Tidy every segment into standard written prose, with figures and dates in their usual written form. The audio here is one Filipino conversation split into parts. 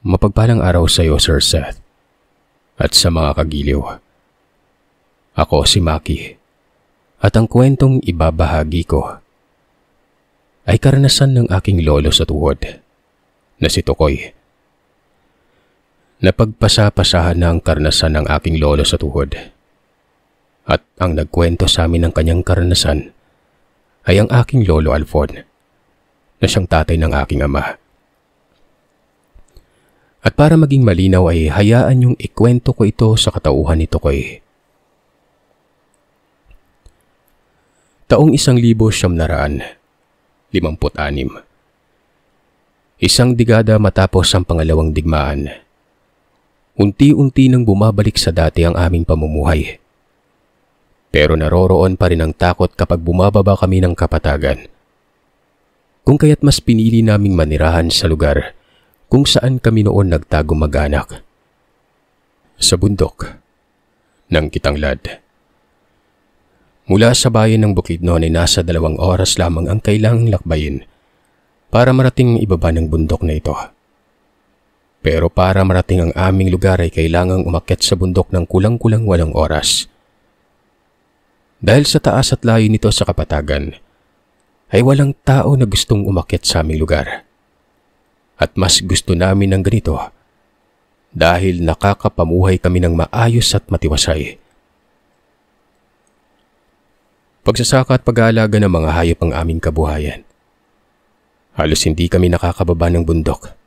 Mapagpalang araw sa iyo, Sir Seth, at sa mga kagiliw. Ako si Maki, at ang kwentong ibabahagi ko ay karanasan ng aking lolo sa tuhod, na si Tukoy. Napagpasa-pasahan na ang karanasan ng aking lolo sa tuhod, at ang nagkwento sa amin ng kanyang karanasan ay ang aking lolo Alfon, na siyang tatay ng aking ama. At para maging malinaw ay hayaan niyong ikwento ko ito sa katauhan ni Tukoy. Taong 1956, isang dekada matapos ang pangalawang digmaan, unti-unti nang bumabalik sa dati ang aming pamumuhay. Pero naroroon pa rin ang takot kapag bumababa kami ng kapatagan. Kung kaya't mas pinili naming manirahan sa lugar kung saan kami noon nagtago mag-anak. Sa bundok ng Kitanglad. Mula sa bayan ng Bukidnon ay nasa 2 oras lamang ang kailangang lakbayin para marating ang ibaba ng bundok na ito. Pero para marating ang aming lugar ay kailangang umakyat sa bundok ng kulang-kulang 8 oras. Dahil sa taas at layo nito sa kapatagan, ay walang tao na gustong umakyat sa aming lugar. At mas gusto namin ng ganito dahil nakakapamuhay kami ng maayos at matiwasay. Pagsasaka at pag-aalaga ng mga hayop ang aming kabuhayan. Halos hindi kami nakakababa ng bundok.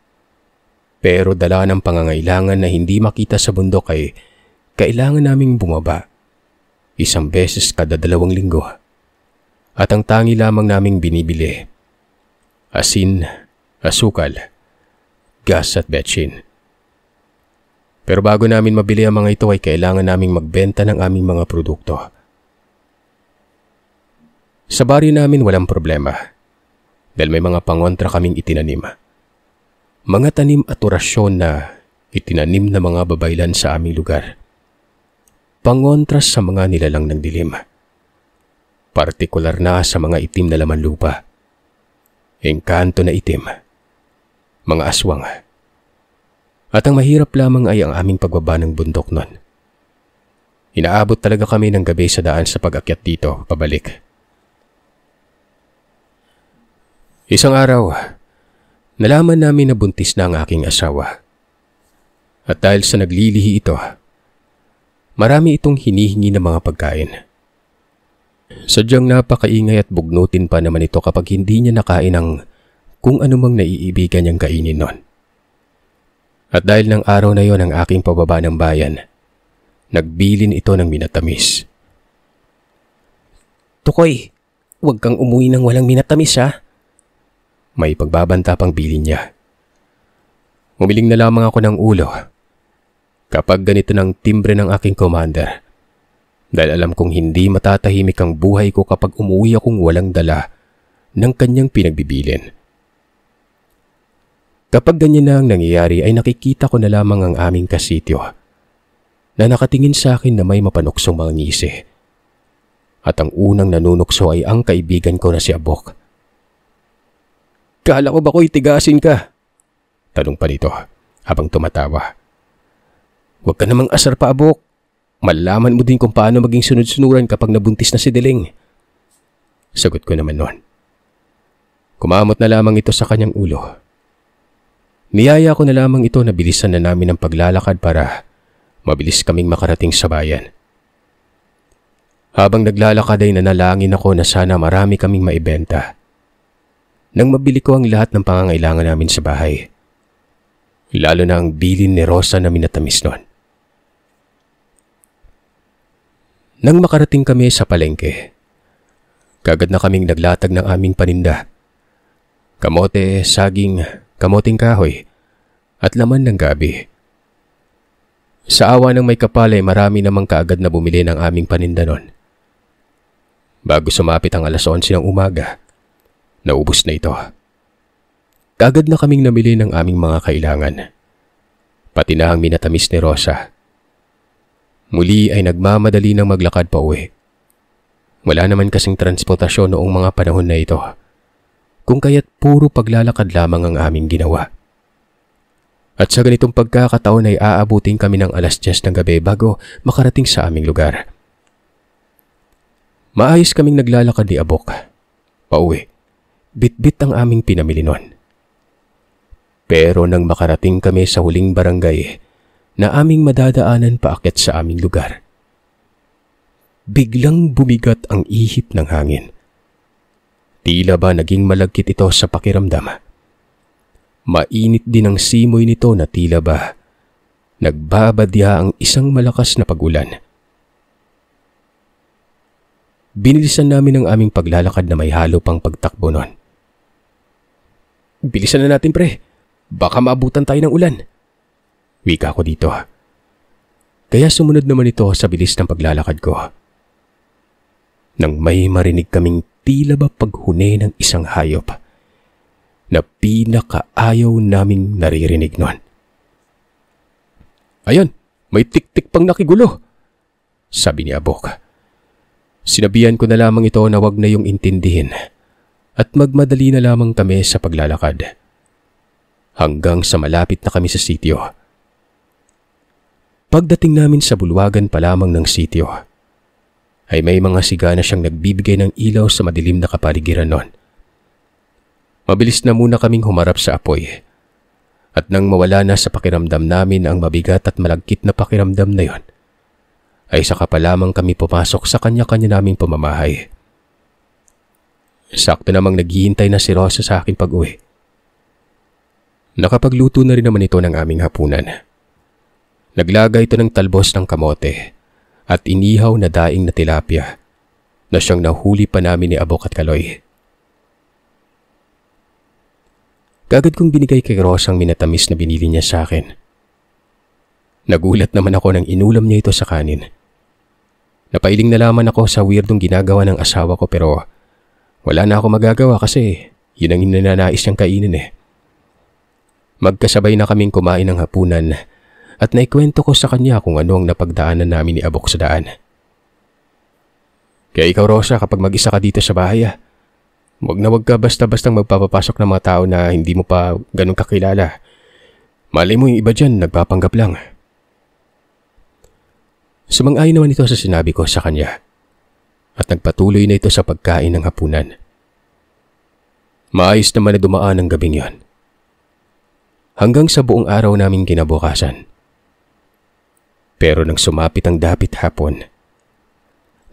Pero dala ng pangangailangan na hindi makita sa bundok ay kailangan naming bumaba 1 beses kada 2 linggo. At ang tangi lamang naming binibili, asin, asukal, gas at betsin. Pero bago namin mabili ang mga ito ay kailangan naming magbenta ng aming mga produkto. Sa baryo namin walang problema dahil may mga pangontra kaming itinanim. Mga tanim at orasyon na itinanim na mga babaylan sa aming lugar. Pangontra sa mga nilalang ng dilim. Partikular na sa mga itim na laman lupa. Engkanto na itim. Mga aswang. At ang mahirap lamang ay ang aming pagbaba ng bundok nun. Inaabot talaga kami ng gabi sa daan sa pag-akyat dito, pabalik. Isang araw, nalaman namin na buntis na ang aking asawa. At dahil sa naglilihi ito, marami itong hinihingi ng mga pagkain. Sadyang napakaingay at bugnutin pa naman ito kapag hindi niya nakain ang kung anumang naiibigan niyang kainin nun. At dahil ng araw na yon ang aking pababa ng bayan, nagbilin ito ng minatamis. Tukoy, huwag kang umuwi ng walang minatamis ha. May pagbabanta pang bilin niya. Umiling na lamang ako ng ulo kapag ganito ng timbre ng aking commander. Dahil alam kong hindi matatahimik ang buhay ko kapag umuwi akong walang dala ng kanyang pinagbibilin. Kapag ganyan na ang nangyayari ay nakikita ko na lamang ang aming kasityo na nakatingin sa akin na may mapanuksong mga ngisi. At ang unang nanunukso ay ang kaibigan ko na si Abok. Kala ko ba ko'y tigasin ka? Tanong pa nito habang tumatawa. Huwag ka namang asar pa, Abok. Malaman mo din kung paano maging sunod-sunuran kapag nabuntis na si Diling. Sagot ko naman noon. Kumamot na lamang ito sa kanyang ulo. Niyaya ko na lamang ito na bilisan na namin ang paglalakad para mabilis kaming makarating sa bayan. Habang naglalakad ay nanalangin ako na sana marami kaming maibenta. Nang mabili ko ang lahat ng pangangailangan namin sa bahay. Lalo na ang bilin ni Rosa na minatamis noon. Nang makarating kami sa palengke, kagad na kaming naglatag ng aming paninda. Kamote, saging, kamoting kahoy, at laman ng gabi. Sa awa ng may kapal ay marami namang kaagad na bumili ng aming paninda noon. Bago sumapit ang 11:00 ng umaga, naubos na ito. Kaagad na kaming namili ng aming mga kailangan. Pati na ang minatamis ni Rosa. Muli ay nagmamadali ng maglakad pa uwi. Wala naman kasing transportasyon noong mga panahon na ito. Kung kaya't puro paglalakad lamang ang aming ginawa. At sa ganitong pagkakataon ay aabutin kami ng 10:00 ng gabi bago makarating sa aming lugar. Maayos kaming naglalakad ni Abok. Pauwi, bit-bit ang aming pinamili nun. Pero nang makarating kami sa huling barangay na aming madadaanan paakyat sa aming lugar, biglang bumigat ang ihip ng hangin. Tila ba naging malagkit ito sa pakiramdam. Mainit din ang simoy nito na tila ba nagbabadya ang isang malakas na pagulan. Binilisan namin ang aming paglalakad na may halo pang pagtakbo nun. "Bilisan na natin, pre. Baka maabutan tayo ng ulan." Wika ko dito. Kaya sumunod naman ito sa bilis ng paglalakad ko. Nang may marinig kaming tila ba paghuni ng isang hayop na pinakaayaw naming naririnig nun. "Ayan, may tik-tik pang nakigulo," sabi ni Abok. Sinabihan ko na lamang ito na wag na yung intindihin at magmadali na lamang kami sa paglalakad. Hanggang sa malapit na kami sa sitio. Pagdating namin sa bulwagan pa lamang ng sitio, ay may mga sigana siyang nagbibigay ng ilaw sa madilim na kapaligiran nun. Mabilis na muna kaming humarap sa apoy. At nang mawala na sa pakiramdam namin ang mabigat at malagkit na pakiramdam na yon, ay saka pa lamang kami pumasok sa kanya-kanya naming pamamahay. Sakto namang naghihintay na si Rosa sa akin pag-uwi. Nakapagluto na rin naman ito ng aming hapunan. Naglaga ito ng talbos ng kamote at inihaw na daing na tilapia na siyang nahuli pa namin ni Abok at Kaloy. Kagad kong binigay kay Rosa ang minatamis na binili niya sa akin. Nagulat naman ako nang inulam niya ito sa kanin. Napailing na lamang ako sa weirdong ginagawa ng asawa ko pero wala na ako magagawa kasi yun ang ninanais niyang kainin eh. Magkasabay na kaming kumain ng hapunan at naikwento ko sa kanya kung ano ang napagdaanan namin ni Abok sa daan. "Kaya ikaw, Rosa, kapag mag-isa ka dito sa bahay wag na wag ka basta-bastang magpapapasok ng mga tao na hindi mo pa ganun kakilala. Malay mo yung iba dyan nagpapanggap lang." Sumang-ayon naman ito sa sinabi ko sa kanya at nagpatuloy na ito sa pagkain ng hapunan. Maayos naman na dumaan ang gabing yon. Hanggang sa buong araw naming kinabukasan. Pero nang sumapit ang dapit hapon,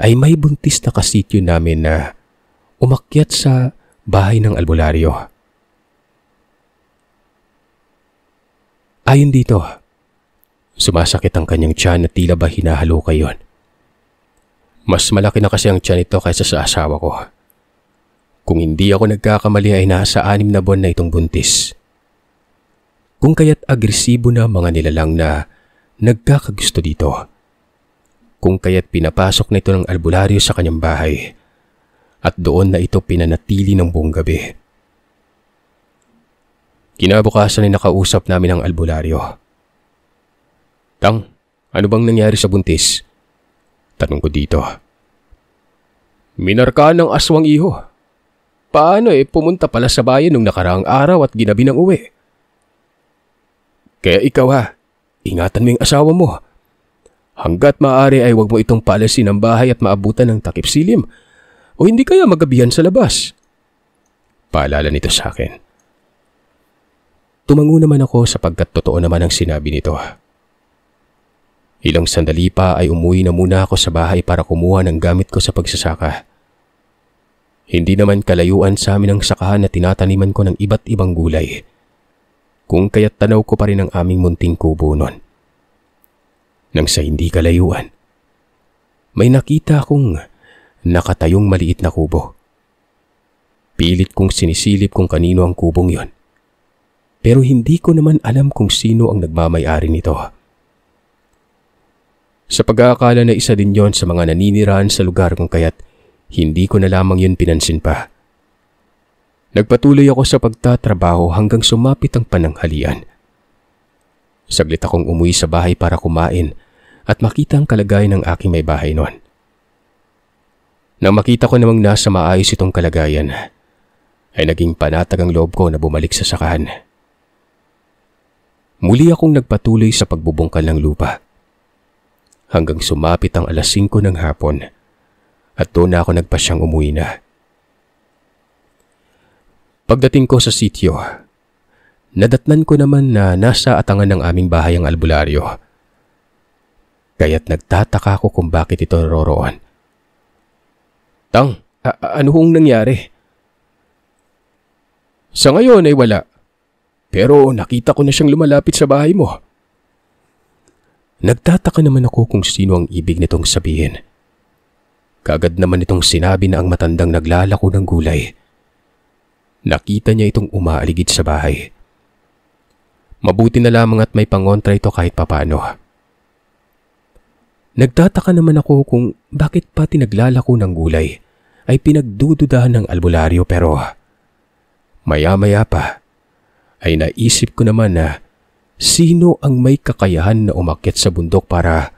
ay may buntis na kasityo namin na umakyat sa bahay ng albularyo. Ayon dito, sumasakit ang kanyang tiyan at tila ba hinahalukay yon. Mas malaki na kasi ang tiyan nito kaysa sa asawa ko. Kung hindi ako nagkakamali ay nasa 6 na buwan na itong buntis. Kung kaya't agresibo na mga nilalang na nagkakagusto dito. Kung kaya't pinapasok na ito ng albularyo sa kanyang bahay at doon na ito pinanatili ng buong gabi. Kinabukasan ay nakausap namin ang albularyo. "Tang, ano bang nangyari sa buntis?" Tanong ko dito. "Minarkaan ng aswang, iho. Paano pumunta pala sa bayan nung nakaraang araw at ginabi ng uwi. Kaya ikaw ingatan mo yung asawa mo. Hanggat maaari ay huwag mo itong paalasin ng bahay at maabutan ng takip silim o hindi kaya magabihan sa labas." Paalala nito sa akin. Tumango naman ako sapagkat totoo naman ang sinabi nito. Ilang sandali pa ay umuwi na muna ako sa bahay para kumuha ng gamit ko sa pagsasaka. Hindi naman kalayuan sa amin ang sakahan na tinataniman ko ng iba't ibang gulay. Kung kaya't tanaw ko pa rin ang aming munting kubo nun. Nang sa hindi kalayuan, may nakita akong nakatayong maliit na kubo. Pilit kong sinisilip kung kanino ang kubong yon. Pero hindi ko naman alam kung sino ang nagmamay-ari nito. Sa pag-aakala na isa din yon sa mga naninirahan sa lugar kung kaya't hindi ko na lamang yun pinansin pa. Nagpatuloy ako sa pagtatrabaho hanggang sumapit ang pananghalian. Saglit akong umuwi sa bahay para kumain at makita ang kalagayan ng aking may bahay noon. Nang makita ko namang nasa maayos itong kalagayan, ay naging panatag ang loob ko na bumalik sa sakahan. Muli akong nagpatuloy sa pagbubungkal ng lupa. Hanggang sumapit ang 5:00 ng hapon at doon na ako nagpasyang umuwi na. Pagdating ko sa sitio, nadatnan ko naman na nasa atangan ng aming bahay ang albularyo. Kaya't nagtataka ako kung bakit ito naroroon. Tang, ano hong nangyari? Sa ngayon ay wala. Pero nakita ko na siyang lumalapit sa bahay mo. Nagtataka naman ako kung sino ang ibig nitong sabihin. Kaagad naman itong sinabi na ang matandang naglalako ng gulay. Nakita niya itong umaaligid sa bahay. Mabuti na lamang at may pangontra ito kahit papano. Nagtataka naman ako kung bakit pati naglalako ng gulay ay pinagdududahan ng albularyo pero maya-maya pa ay naisip ko naman na sino ang may kakayahan na umakyat sa bundok para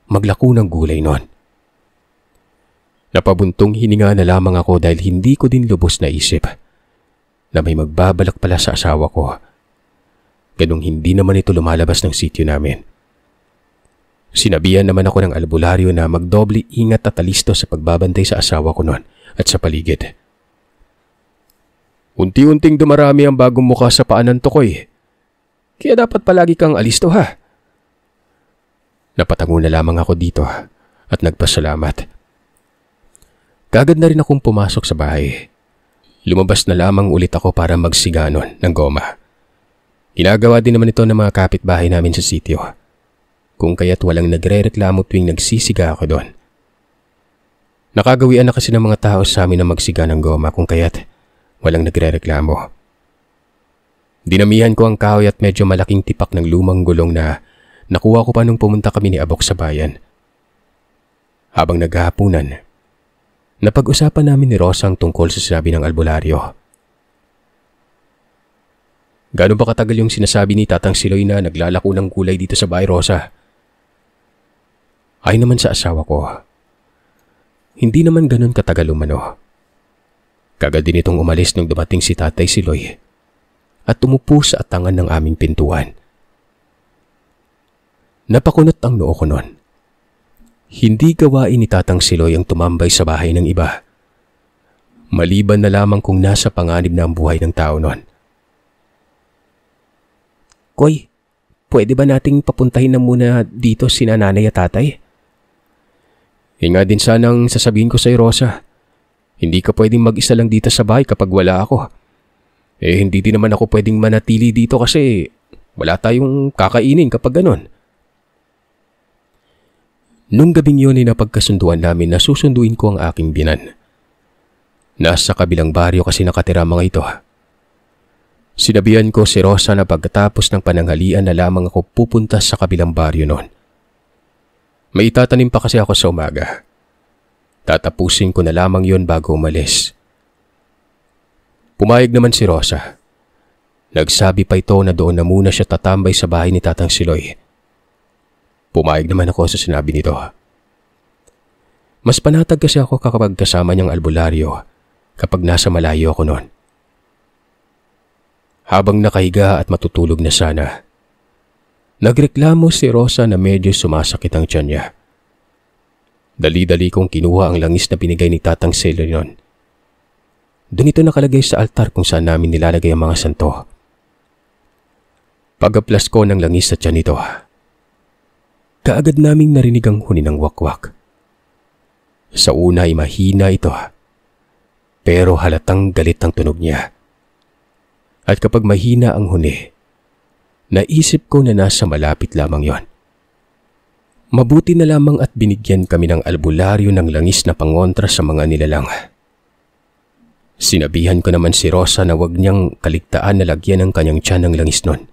maglako ng gulay nun. Napabuntong hininga na lamang ako dahil hindi ko din lubos na isip na may magbabalak pala sa asawa ko. Ganong hindi naman ito lumalabas ng sitio namin. Sinabihan naman ako ng albularyo na magdoble ingat at alisto sa pagbabantay sa asawa ko noon at sa paligid. Unti-unting dumarami ang bagong muka sa paanan to ko eh. Kaya dapat palagi kang alisto ha. Napatango na lamang ako dito at nagpasalamat. Kagad na rin akong pumasok sa bahay. Lumabas na lamang ulit ako para magsiganon ng goma. Ginagawa din naman ito ng mga kapitbahay namin sa sitio. Kung kaya't walang nagre-reklamo tuwing nagsisiga ako doon. Nakagawian na kasi ng mga tao sa amin na magsiga ng goma kung kaya't walang nagre-reklamo. Dinamihan ko ang kahoy at medyo malaking tipak ng lumang gulong na nakuha ko pa nung pumunta kami ni Abok sa bayan. Habang naghahapunan, napag-usapan namin ni Rosa ang tungkol sa sinabi ng albularyo. Gaano ba katagal yung sinasabi ni Tatang Siloy na naglalako ng gulay dito sa bahay, Rosa? Ay naman sa asawa ko, hindi naman ganun katagal umano. Kagad din itong umalis nung dumating si Tatay Siloy at tumupo sa atangan ng aming pintuan. Napakunot ang noo ko noon. Hindi gawain ni Tatang Siloy ang tumambay sa bahay ng iba. Maliban na lamang kung nasa panganib na ang buhay ng tao noon. Koy, pwede ba nating papuntahin na muna dito si nanay at tatay? Nga din sanang sasabihin ko sa'yo, Rosa. Hindi ka pwedeng mag-isa lang dito sa bahay kapag wala ako. Hindi din naman ako pwedeng manatili dito kasi wala tayong kakainin kapag ganon. Nung gabing yun ay napagkasunduan namin na susunduin ko ang aking binan. Nasa kabilang baryo kasi nakatira mga ito. Sinabihan ko si Rosa na pagkatapos ng pananghalian na lamang ako pupunta sa kabilang baryo noon. May itatanim pa kasi ako sa umaga. Tatapusin ko na lamang yon bago umalis. Pumayag naman si Rosa. Nagsabi pa ito na doon na muna siya tatambay sa bahay ni Tatang Siloy. Pumayag naman ako sa sinabi nito. Mas panatag kasi ako kapag kasama niyang albularyo kapag nasa malayo ako noon. Habang nakahiga at matutulog na sana, nagreklamo si Rosa na medyo sumasakit ang tiyan niya. Dali-dali kong kinuha ang langis na binigay ni Tatang Siloy noon. Doon ito nakalagay sa altar kung saan namin nilalagay ang mga santo. Pag-aplas ko ng langis sa tiyan nito, kaagad naming narinig ang huni ng wakwak. Sa una ay mahina ito, pero halatang galit ang tunog niya. At kapag mahina ang huni, naisip ko na nasa malapit lamang yon. Mabuti na lamang at binigyan kami ng albularyo ng langis na pangontra sa mga nilalang. Sinabihan ko naman si Rosa na wag niyang kaligtaan na lagyan ng kanyang tiyan ng langis nun.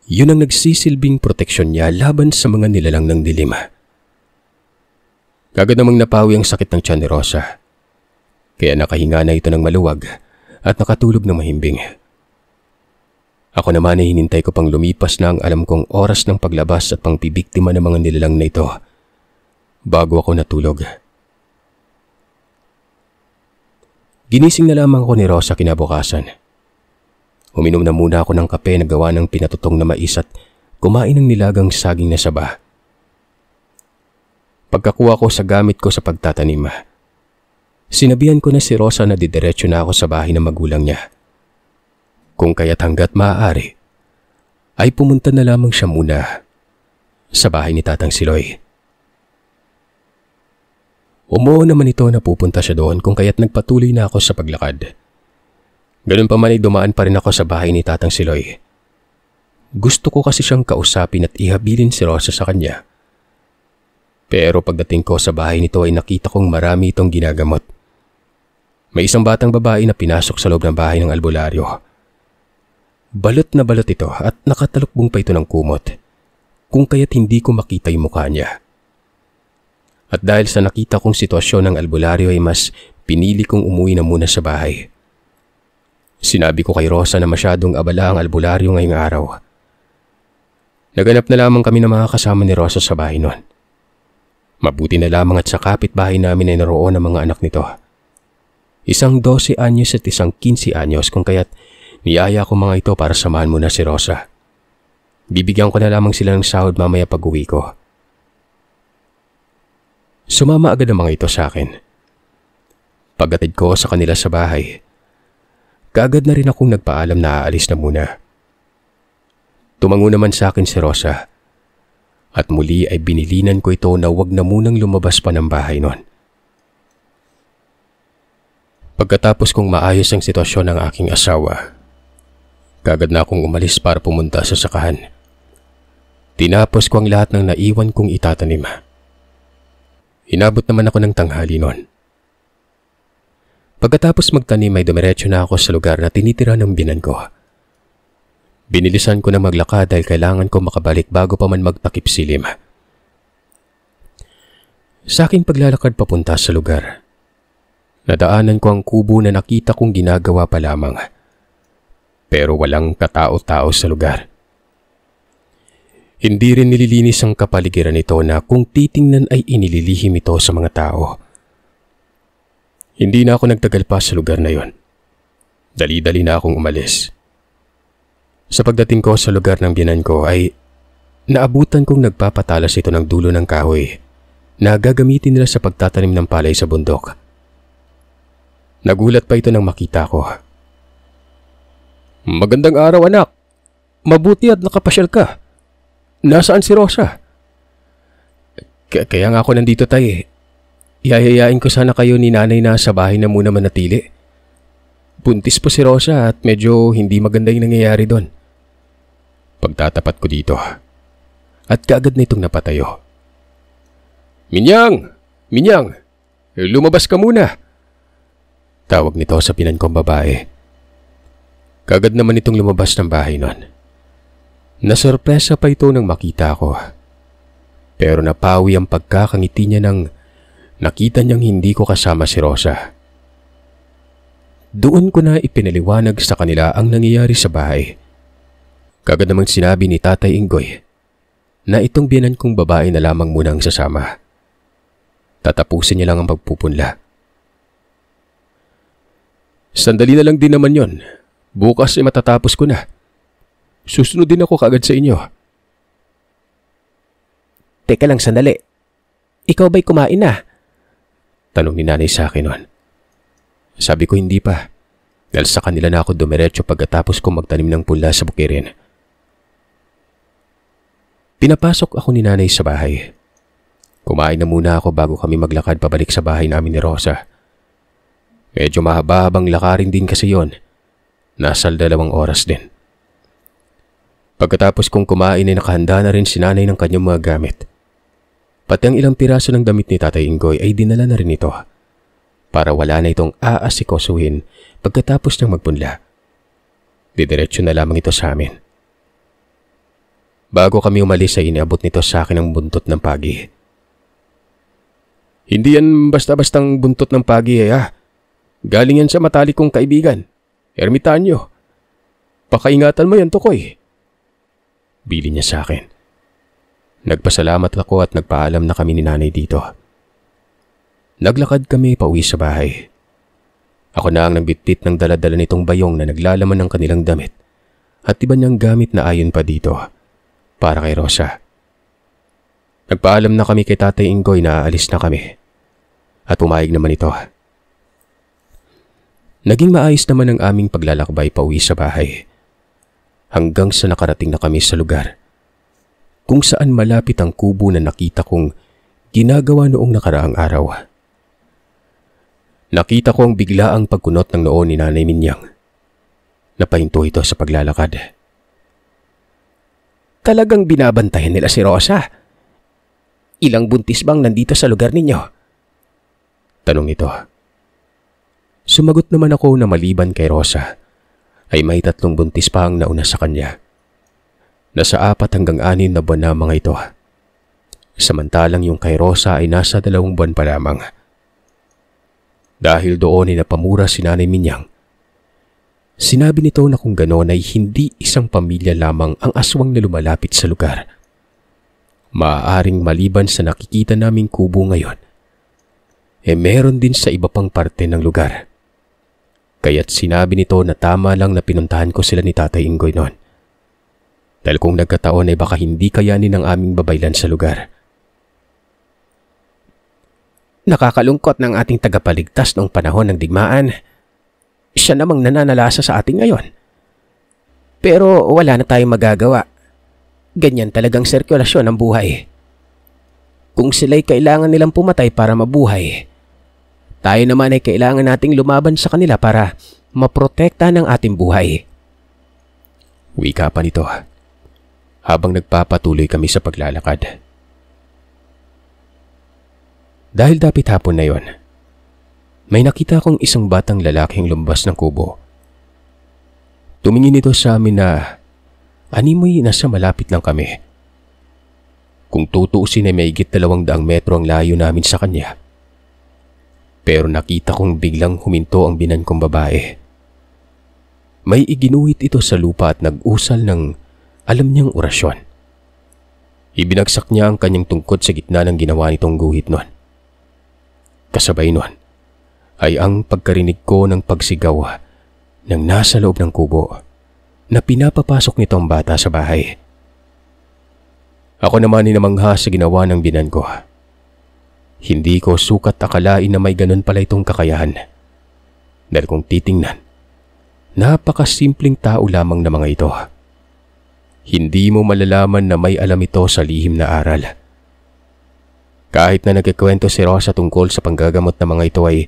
Yun ang nagsisilbing proteksyon niya laban sa mga nilalang ng dilim. Kagad namang napawi ang sakit ng tiyan ni Rosa. Kaya nakahinga na ito ng maluwag at nakatulog ng mahimbing. Ako naman ay hinintay ko pang lumipas na ang alam kong oras ng paglabas at pangpibiktima ng mga nilalang na ito bago ako natulog. Ginising na lamang ako ni Rosa kinabukasan. Uminom na muna ako ng kape na gawa ng pinatutong na mais at kumain ng nilagang saging na saba. Pagkakuha ko sa gamit ko sa pagtatanim, sinabihan ko na si Rosa na didiretso na ako sa bahay ng magulang niya. Kung kaya't hanggat maaari, ay pumunta na lamang siya muna sa bahay ni Tatang Siloy. Umuo naman ito na pupunta siya doon kung kaya't nagpatuloy na ako sa paglakad. Ganun pa man ay dumaan pa rin ako sa bahay ni Tatang Siloy. Gusto ko kasi siyang kausapin at ihabilin si Rosa sa kanya. Pero pagdating ko sa bahay nito ay nakita kong marami itong ginagamot. May isang batang babae na pinasok sa loob ng bahay ng albularyo. Balot na balot ito at nakatalukbong pa ito ng kumot, kung kaya't hindi ko makita yung mukha niya. At dahil sa nakita kong sitwasyon ng albularyo ay mas pinili kong umuwi na muna sa bahay. Sinabi ko kay Rosa na masyadong abala ang albularyo ngayong araw. Naganap na lamang kami ng mga kasama ni Rosa sa bahay noon. Mabuti na lamang at sa kapitbahay namin ay naroon ang mga anak nito. Isang 12 anyos at isang 15 anyos kung kaya't niyaya ko mga ito para samahan muna si Rosa. Bibigyan ko na lamang sila ng sahod mamaya pag-uwi ko. Sumama agad ang mga ito sa akin. Pagdatid ko sa kanila sa bahay, kaagad na rin akong nagpaalam na aalis na muna. Tumango naman sa akin si Rosa at muli ay binilinan ko ito na wag na munang lumabas pa ng bahay noon. Pagkatapos kong maayos ang sitwasyon ng aking asawa, kaagad na akong umalis para pumunta sa sakahan. Tinapos ko ang lahat ng naiwan kong itatanim. Inabot naman ako ng tanghali noon. Pagkatapos magtanim ay dumiretso na ako sa lugar na tinitira ng binan ko. Binilisan ko na maglakad dahil kailangan ko makabalik bago pa man magtakip silim. Sa aking paglalakad papunta sa lugar, nadaanan ko ang kubo na nakita kong ginagawa pa lamang. Pero walang katao-tao sa lugar. Hindi rin nililinis ang kapaligiran nito na kung titingnan ay inililihim ito sa mga tao. Hindi na ako nagtagal pa sa lugar na yon. Dali-dali na akong umalis. Sa pagdating ko sa lugar ng biyanan ko ay naabutan kong nagpapatalas ito ng dulo ng kahoy na gagamitin nila sa pagtatanim ng palay sa bundok. Nagulat pa ito nang makita ko. "Magandang araw anak. Mabuti at nakapasyal ka. Nasaan si Rosa?" Kaya nga ako nandito tay. Yayayain ko sana kayo ni nanay na sa bahay na muna manatili. Buntis po si Rosa at medyo hindi maganda yung nangyayari doon. Pagtatapat ko dito at kaagad na itong napatayo. "Minyang! Minyang! Lumabas ka muna!" Tawag nito sa pinan kong babae. Kaagad naman itong lumabas ng bahay noon. Nasorpresa pa ito nang makita ko. Pero napawi ang pagkakangiti niya nang nakita niyang hindi ko kasama si Rosa. Doon ko na ipinaliwanag sa kanila ang nangyayari sa bahay. Kaagad namang sinabi ni Tatay Inggoy na itong biyanan kong babae na lamang muna ang sasama. Tatapusin niya lang ang pagpupunla. "Sandali na lang din naman yon. Bukas ay matatapos ko na. Susunod din ako kaagad sa inyo." "Teka lang sandali. Ikaw ba'y kumain na?" Tanong ni nanay sa akin noon. Sabi ko hindi pa. Dahil sa kanila na ako dumiretso pagkatapos ko magtanim ng pula sa bukirin. Pinapasok ako ni nanay sa bahay. Kumain na muna ako bago kami maglakad pabalik sa bahay namin ni Rosa. Medyo mahaba-habang lakarin din kasi yon. Nasa 2 oras din. Pagkatapos kong kumain ay nakahanda na rin si nanay ng kanyang mga gamit. Pati ang ilang piraso ng damit ni Tatay Inggoy ay dinala na rin ito para wala na itong aasikosuhin pagkatapos ng magpunla. Didiretso na lamang ito sa amin. Bago kami umalis ay iniabot nito sa akin ang buntot ng pagi. "Hindi yan basta-bastang buntot ng pagi Galing yan sa matalik kong kaibigan. Ermitanyo. Pakaingatan mo yan, Tukoy." Bili niya sa akin. Nagpasalamat ako at nagpaalam na kami ni nanay dito. Naglakad kami pauwi sa bahay. Ako na ang nagbitbit ng daladala nitong bayong na naglalaman ng kanilang damit at iba niyang gamit na ayon pa dito para kay Rosa. Nagpaalam na kami kay Tatay Ingoy na aalis na kami at pumayag naman ito. Naging maayos naman ang aming paglalakbay pauwi sa bahay hanggang sa nakarating na kami sa lugar kung saan malapit ang kubo na nakita kong ginagawa noong nakaraang araw. Nakita ko ang biglaang pagkunot ng noo ni Nanay Minyang. Napahinto ito sa paglalakad. Talagang binabantayan nila si Rosa. Ilang buntis bang nandito sa lugar ninyo? Tanong nito. Sumagot naman ako na maliban kay Rosa ay may 3 buntis pa ang nauna sa kanya. Nasa 4 hanggang 6 na buwan na mga ito. Samantalang yung kay Rosa ay nasa 2 buwan pa lamang. Dahil doon ay napamura si Nanay Minyang. Sinabi nito na kung gano'n ay hindi isang pamilya lamang ang aswang na lumalapit sa lugar. Maaaring maliban sa nakikita naming kubo ngayon, meron din sa iba pang parte ng lugar. Kaya't sinabi nito na tama lang na pinuntahan ko sila ni Tatay Ingoy noon. Dahil kung nagkataon ay baka hindi kayanin ng aming babaylan sa lugar. Nakakalungkot ng ating tagapaligtas noong panahon ng digmaan. Siya namang nananalasa sa atin ngayon. Pero wala na tayong magagawa. Ganyan talagang sirkulasyon ng buhay. Kung sila'y kailangan nilang pumatay para mabuhay, tayo naman ay kailangan nating lumaban sa kanila para maprotekta ng ating buhay. Wika pa nito habang nagpapatuloy kami sa paglalakad. Dahil dapit hapon na yon, may nakita akong isang batang lalaking lumabas ng kubo. Tumingin ito sa amin na animoy nasa malapit lang kami. Kung tutuusin ay mahigit 200 metro ang layo namin sa kanya. Pero nakita kong biglang huminto ang binan kong babae. May iginuhit ito sa lupa at nag-usal ng alam niyang orasyon. Ibinagsak niya ang kanyang tungkod sa gitna ng ginawa nitong guhit nun. Kasabay nun ay ang pagkarinig ko ng pagsigaw ng nasa loob ng kubo na pinapapasok nito ang bata sa bahay. Ako naman ay namangha sa ginawa ng binan ko. Hindi ko sukat akalain na may ganun pala itong kakayahan. Dahil kung titingnan, napakasimpleng tao lamang na mga ito. Hindi mo malalaman na may alam ito sa lihim na aral. Kahit na nagkikwento si Rosa tungkol sa panggagamot ng mga ito ay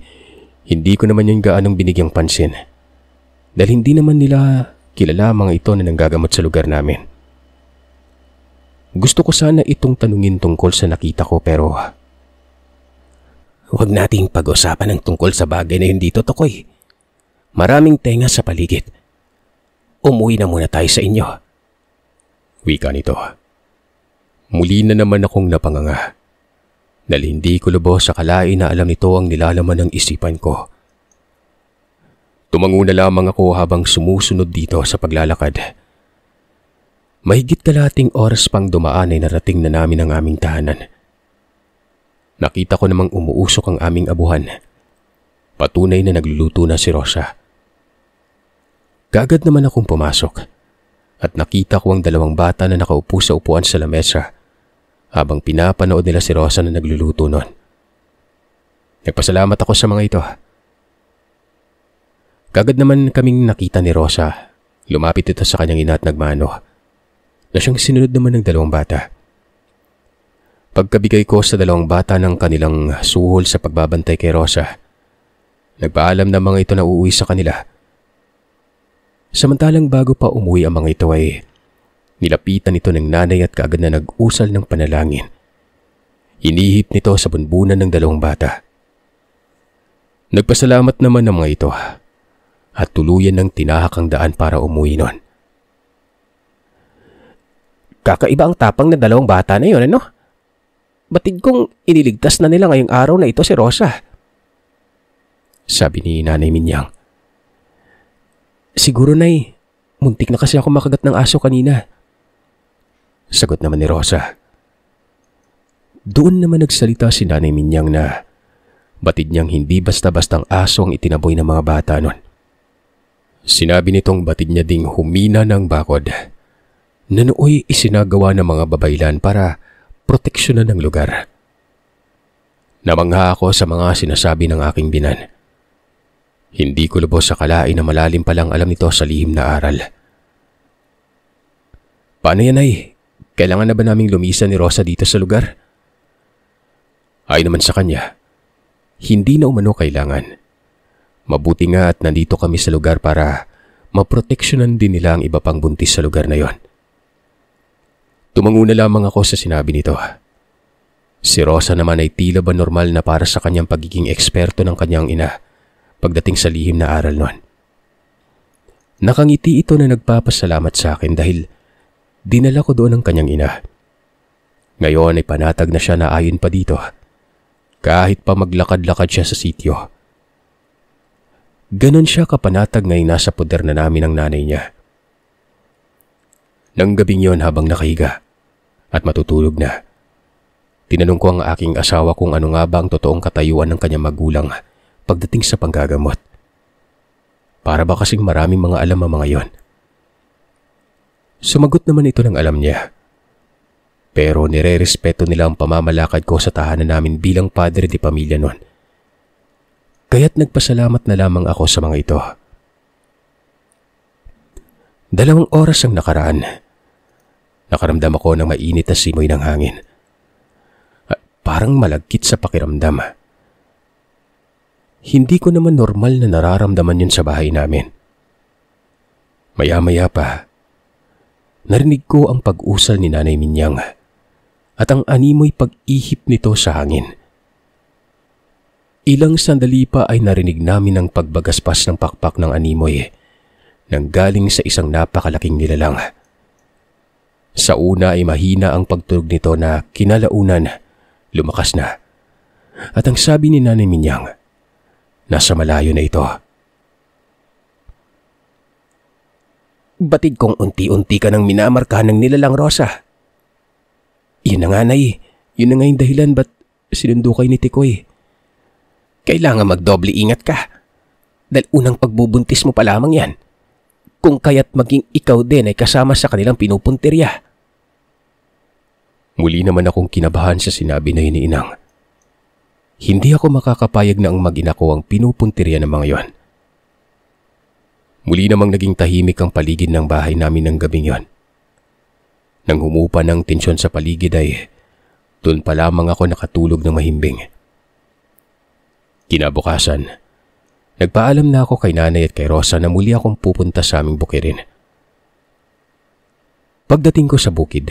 hindi ko naman yung gaanong binigyang pansin. Dahil hindi naman nila kilala mga ito na nanggagamot sa lugar namin. Gusto ko sana itong tanungin tungkol sa nakita ko pero huwag nating pag-usapan ng tungkol sa bagay na yun dito, Tokoy. Maraming tenga sa paligid. Umuwi na muna tayo sa inyo. Wika nito. Muli na naman akong napanganga. Dahil hindi ko lubos sa kalain na alam nito ang nilalaman ng isipan ko. Tumango na lamang ako habang sumusunod dito sa paglalakad. Mahigit kalahating oras pang dumaan ay narating na namin ang aming tahanan. Nakita ko namang umuusok ang aming abuhan. Patunay na nagluluto na si Rosa. Kaagad naman akong pumasok at nakita ko ang 2 bata na nakaupo sa upuan sa lamesa habang pinapanood nila si Rosa na nagluluto noon. Nagpasalamat ako sa mga ito. Kaagad naman kaming nakita ni Rosa. Lumapit ito sa kanyang ina at nagmano na siyang sinunod naman ng 2 bata. Pagkabigay ko sa 2 bata ng kanilang suhol sa pagbabantay kay Rosa, nagpaalam na mga ito na uuwi sa kanila. Samantalang bago pa umuwi ang mga ito ay nilapitan nito ng nanay at kaagad na nag-usal ng panalangin. Hinihip nito sa bunbunan ng 2 bata. Nagpasalamat naman ng mga ito at tuluyan ng tinahak ang daan para umuwi nun. Kakaiba ang tapang ng 2 bata na yun, ano? Batid kong iniligtas na nila ngayong araw na ito si Rosa. Sabi ni Nanay Minyang. Siguro, Nay, muntik na kasi ako makagat ng aso kanina. Sagot naman ni Rosa. Doon naman nagsalita si Nanay Minyang na batid niyang hindi basta-bastang aso ang itinaboy ng mga bata nun. Sinabi nitong batid niya ding humina ng bakod na nooy isinagawa ng mga babaylan para proteksyonan ng lugar. Namangha ako sa mga sinasabi ng aking binan. Hindi ko lubos akalain na malalim palang alam nito sa lihim na aral. Paano yan ay? Kailangan na ba naming lumisan ni Rosa dito sa lugar? Ay naman sa kanya, hindi na umano kailangan. Mabuti nga at nandito kami sa lugar para maproteksyonan din nila ang iba pang buntis sa lugar na yon. Tumango na lamang ako sa sinabi nito. Si Rosa naman ay tila ba normal na para sa kanyang pagiging eksperto ng kanyang ina pagdating sa lihim na aral nun. Nakangiti ito na nagpapasalamat sa akin dahil dinala ko doon ang kanyang ina. Ngayon ay panatag na siya na ayon pa dito, kahit pa maglakad-lakad siya sa sityo. Ganon siya kapanatag ngayong nasa poder na namin ang nanay niya. Nang gabing yon habang nakahiga at matutulog na, tinanong ko ang aking asawa kung ano nga ba ang totoong katayuan ng kanyang magulang pagdating sa panggagamot. Para ba kasing maraming mga alam ang mga yon? Sumagot naman ito ng alam niya. Pero nire-respeto nila ang pamamalakad ko sa tahanan namin bilang padre de pamilya noon. Kaya't nagpasalamat na lamang ako sa mga ito. 2 oras ang nakaraan. Nakaramdam ako ng mainit na simoy ng hangin. Parang malagkit sa pakiramdam. Hindi ko naman normal na nararamdaman yun sa bahay namin. Maya-maya pa, narinig ko ang pag-usal ni Nanay Minyang at ang animoy pag-ihip nito sa hangin. Ilang sandali pa ay narinig namin ang pagbagaspas ng pakpak ng animoy nang galing sa isang napakalaking nilalang. Sa una ay mahina ang pagtunog nito na kinalaunan, lumakas na. At ang sabi ni Nanay Minyang, nasa malayo na ito. Batid kong unti-unti ka nang minamarkahan ng nilalang, Rosa. Yun na nga, Nay. Yun na nga yung dahilan ba't sinundo kay ni Tikoy. Kailangan magdoble ingat ka. Dahil unang pagbubuntis mo pa lamang yan. Kung kaya't maging ikaw din ay kasama sa kanilang pinupuntirya. Muli naman akong kinabahan sa sinabi na iniinang. Hindi ako makakapayag na ang mag-ina ko ang pinupuntirya ng mga yon. Muli namang naging tahimik ang paligid ng bahay namin ng gabing yon. Nang humupa ng tensyon sa paligid ay doon pa lamang ako nakatulog ng mahimbing. Kinabukasan, nagpaalam na ako kay Nanay at kay Rosa na muli akong pupunta sa aming bukirin. Pagdating ko sa bukid,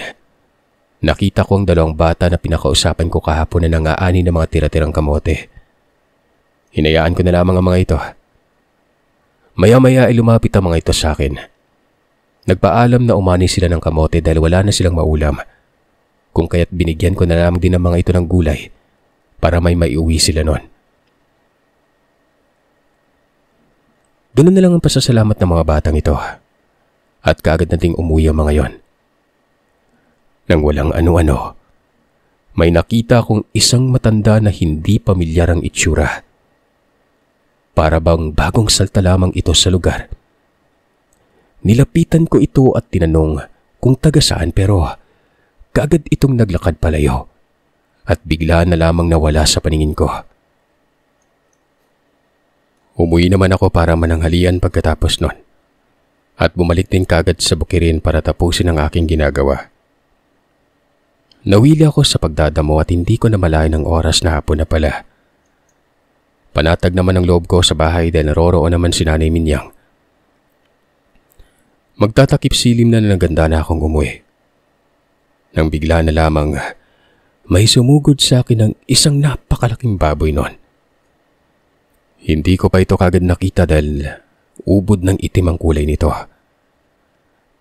nakita ko ang 2 bata na pinakausapan ko kahapon na nangaani ng mga tira-tirang kamote. Hinayaan ko na lamang ang mga ito. Maya-maya ay lumapit ang mga ito sa akin. Nagpaalam na umani sila ng kamote dahil wala na silang maulam. Kung kaya't binigyan ko na lamang din ang mga ito ng gulay para may maiuwi sila nun. Doon na lang ang pasasalamat ng mga batang ito at kaagad nating umuwi ang mga yon. Nang walang ano-ano, may nakita akong isang matanda na hindi pamilyar ang itsura. Para bang bagong salta lamang ito sa lugar. Nilapitan ko ito at tinanong kung taga saan pero kaagad itong naglakad palayo at bigla na lamang nawala sa paningin ko. Umuwi naman ako para mananghalian pagkatapos nun at bumalik din kaagad sa bukirin para tapusin ang aking ginagawa. Nawili ako sa pagdadamo at hindi ko namalayan ang oras na hapon na pala. Panatag naman ang loob ko sa bahay dahil naroroon naman si Nanay Minyang. Magtatakip silim na naganda na akong umuwi. Nang bigla na lamang may sumugod sa akin ng isang napakalaking baboy noon. Hindi ko pa ito kagad nakita dahil ubod ng itim ang kulay nito.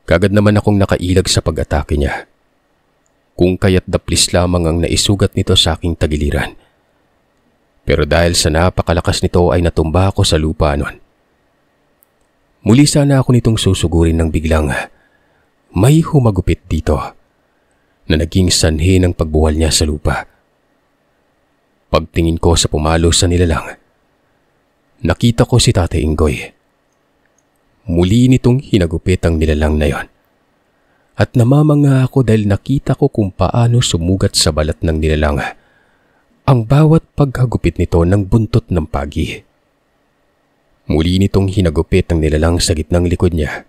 Kagad naman akong nakailag sa pag-atake niya. Kung kaya't daplis lamang ang naisugat nito sa aking tagiliran. Pero dahil sa napakalakas nito ay natumba ako sa lupa noon. Muli sana ako nitong susugurin ng biglang may humagupit dito na naging sanhi ng pagbuwal niya sa lupa. Pagtingin ko sa pumalo sa nilalang, nakita ko si Tatay Inggoy. Muli nitong hinagupit ang nilalang na yon. At namamanga ako dahil nakita ko kung paano sumugat sa balat ng nilalang ang bawat paghagupit nito ng buntot ng pagi. Muli nitong hinagupit ang nilalang sa gitnang likod niya.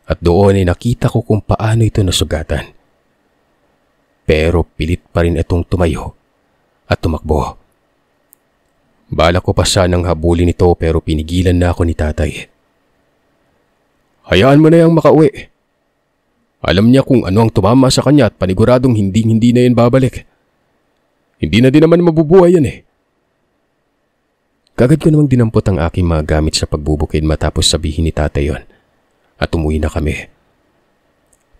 At doon ay nakita ko kung paano ito nasugatan. Pero pilit pa rin itong tumayo at tumakbo. Bala ko pa sanang habulin ito pero pinigilan na ako ni tatay. Hayaan mo na yang makauwi. Alam niya kung ano ang tumama sa kanya at paniguradong hindi na yan babalik. Hindi na din naman mabubuhay yan eh. Kagad ko namang dinampot ang aking mga gamit sa pagbubukid matapos sabihin ni tatay yon. At umuwi na kami.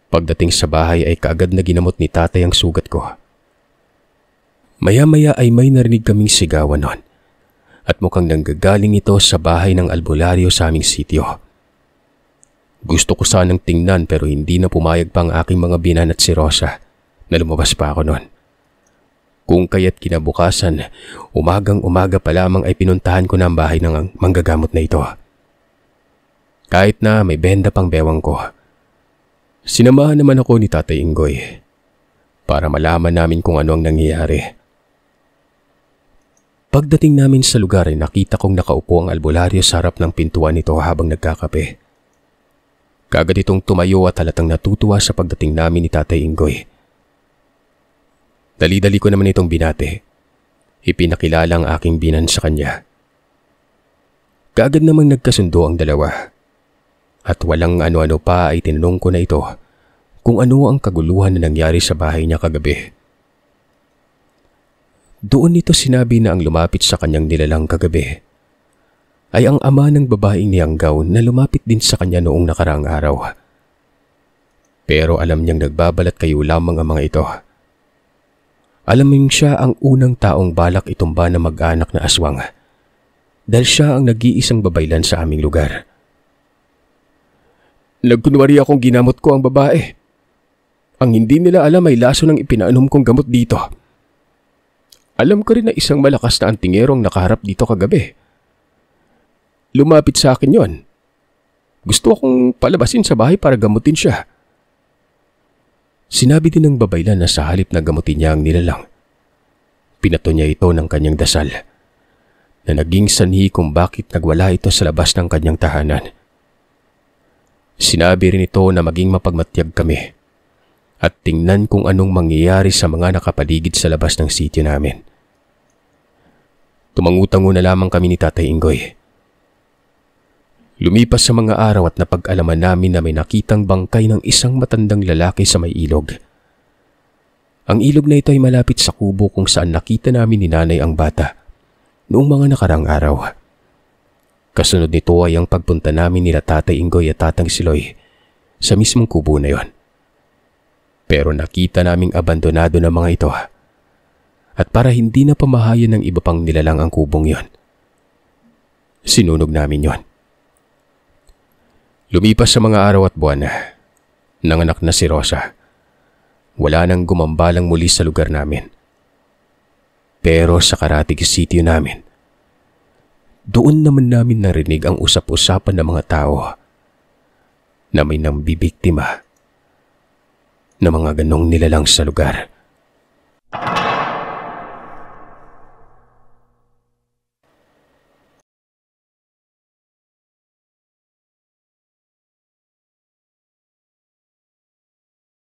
Pagdating sa bahay ay kaagad na ginamot ni tatay ang sugat ko. Maya-maya ay may narinig kaming sigawan nun. At mukhang nanggagaling ito sa bahay ng albularyo sa aming sitio. Gusto ko sanang tingnan pero hindi na pumayag pa ang aking mga binan at si Rosa na lumabas pa ako noon. Kung kaya't kinabukasan, umagang-umaga pa lamang ay pinuntahan ko na ang bahay ng manggagamot na ito. Kahit na may benda pang bewang ko, sinamahan naman ako ni Tatay Ingoy para malaman namin kung ano ang nangyayari. Pagdating namin sa lugar ay nakita kong nakaupo ang albularyo sa harap ng pintuan nito habang nagkakape. Kagad itong tumayo at halatang natutuwa sa pagdating namin ni Tatay Ingoy. Dali-dali ko naman itong binate. Ipinakilala ang aking binan sa kanya. Kagad namang nagkasundo ang dalawa. At walang ano-ano pa ay tinanong ko na ito kung ano ang kaguluhan na nangyari sa bahay niya kagabi. Doon nito sinabi na ang lumapit sa kanyang nilalang kagabi ay ang ama ng babaeng niyanggaw na lumapit din sa kanya noong nakaraang araw. Pero alam niyang nagbabalat kayo lamang ang mga ito. Alamin siya ang unang taong balak itumba na mag-anak na aswang dahil siya ang nag-iisang babaylan sa aming lugar. Nagkunwari akong ginamot ko ang babae. Ang hindi nila alam ay laso ng ipinainom kong gamot dito. Alam ko rin na isang malakas na antingero ang nakaharap dito kagabi. Lumapit sa akin yon. Gusto akong palabasin sa bahay para gamutin siya. Sinabi din ng babaylan na sa halip na gamutin niya ang nilalang, pinato niya ito ng kanyang dasal na naging sanhi kung bakit nagwala ito sa labas ng kanyang tahanan. Sinabi rin ito na maging mapagmatyag kami at tingnan kung anong mangyayari sa mga nakapaligid sa labas ng sitio namin. Tumangutango na lamang kami ni Tatay Ingoy. Lumipas sa mga araw at napag-alaman namin na may nakitang bangkay ng isang matandang lalaki sa may ilog. Ang ilog na ito ay malapit sa kubo kung saan nakita namin ni nanay ang bata noong mga nakarang araw. Kasunod nito ay ang pagpunta namin nila Tatay Ingoy at Tatang Siloy sa mismong kubo na yon. Pero nakita naming abandonado na mga ito at para hindi na pamahayan ng iba pang nilalang ang kubong yon, sinunog namin yon. Lumipas sa mga araw at buwan, nanganak na si Rosa. Wala nang gumambalang muli sa lugar namin. Pero sa Karatig Sitio namin, doon naman namin narinig ang usap-usapan ng mga tao na may nambibiktima na mga ganong nilalang sa lugar.